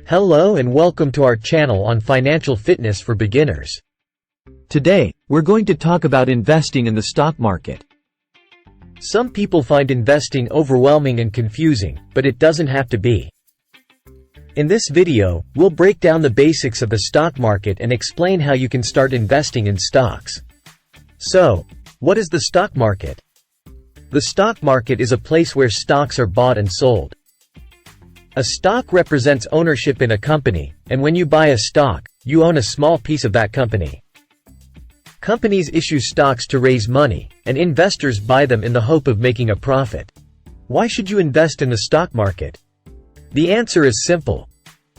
Hello and welcome to our channel on financial fitness for beginners. Today, we're going to talk about investing in the stock market. Some people find investing overwhelming and confusing, but it doesn't have to be. In this video, we'll break down the basics of the stock market and explain how you can start investing in stocks. So, what is the stock market? The stock market is a place where stocks are bought and sold. A stock represents ownership in a company, and when you buy a stock, you own a small piece of that company. Companies issue stocks to raise money, and investors buy them in the hope of making a profit. Why should you invest in the stock market? The answer is simple.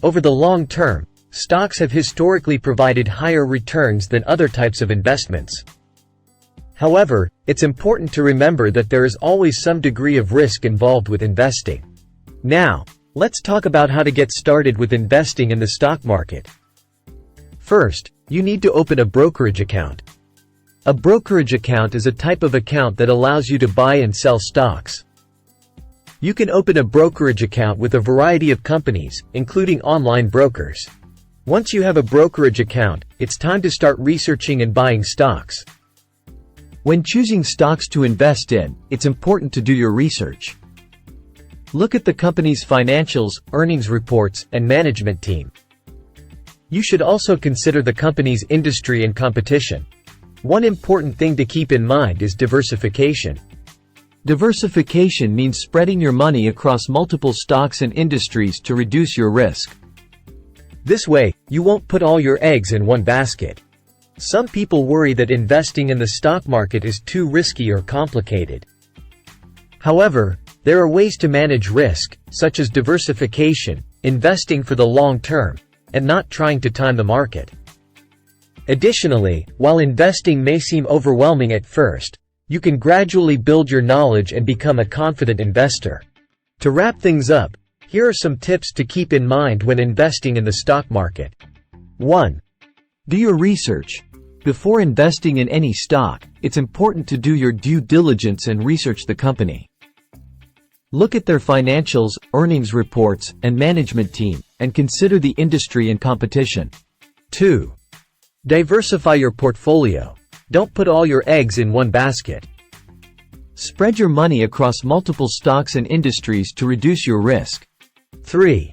Over the long term, stocks have historically provided higher returns than other types of investments. However, it's important to remember that there is always some degree of risk involved with investing. Now, let's talk about how to get started with investing in the stock market. First, you need to open a brokerage account. A brokerage account is a type of account that allows you to buy and sell stocks. You can open a brokerage account with a variety of companies, including online brokers. Once you have a brokerage account, it's time to start researching and buying stocks. When choosing stocks to invest in, it's important to do your research. Look at the company's financials, earnings reports, and management team. You should also consider the company's industry and competition. One important thing to keep in mind is diversification. Diversification means spreading your money across multiple stocks and industries to reduce your risk. This way, you won't put all your eggs in one basket. Some people worry that investing in the stock market is too risky or complicated. However, there are ways to manage risk, such as diversification, investing for the long term, and not trying to time the market. Additionally, while investing may seem overwhelming at first, you can gradually build your knowledge and become a confident investor. To wrap things up, here are some tips to keep in mind when investing in the stock market. 1. Do your research. Before investing in any stock, it's important to do your due diligence and research the company. Look at their financials, earnings reports, and management team, and consider the industry and competition. 2. Diversify your portfolio. Don't put all your eggs in one basket. Spread your money across multiple stocks and industries to reduce your risk. 3.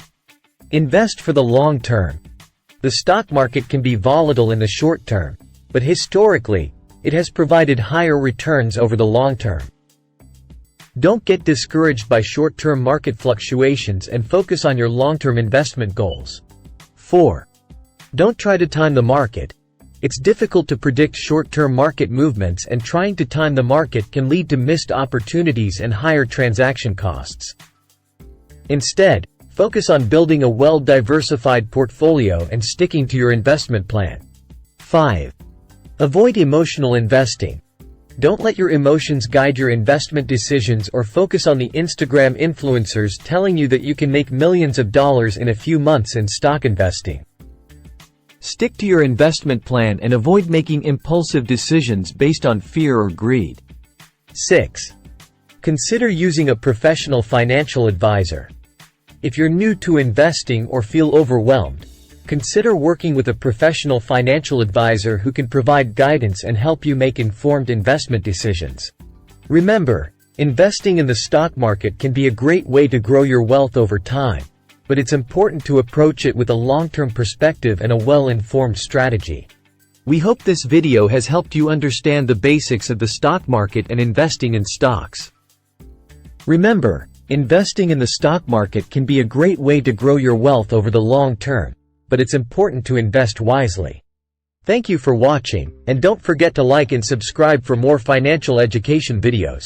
Invest for the long term. The stock market can be volatile in the short term, but historically, it has provided higher returns over the long term. Don't get discouraged by short-term market fluctuations and focus on your long-term investment goals. 4. Don't try to time the market. It's difficult to predict short-term market movements, and trying to time the market can lead to missed opportunities and higher transaction costs. Instead, focus on building a well-diversified portfolio and sticking to your investment plan. 5. Avoid emotional investing. Don't let your emotions guide your investment decisions or focus on the Instagram influencers telling you that you can make millions of dollars in a few months in stock investing. Stick to your investment plan and avoid making impulsive decisions based on fear or greed. 6. Consider using a professional financial advisor. If you're new to investing or feel overwhelmed, consider working with a professional financial advisor who can provide guidance and help you make informed investment decisions. Remember, investing in the stock market can be a great way to grow your wealth over time, but it's important to approach it with a long-term perspective and a well-informed strategy. We hope this video has helped you understand the basics of the stock market and investing in stocks. Remember, investing in the stock market can be a great way to grow your wealth over the long term, but it's important to invest wisely. Thank you for watching, and don't forget to like and subscribe for more financial education videos.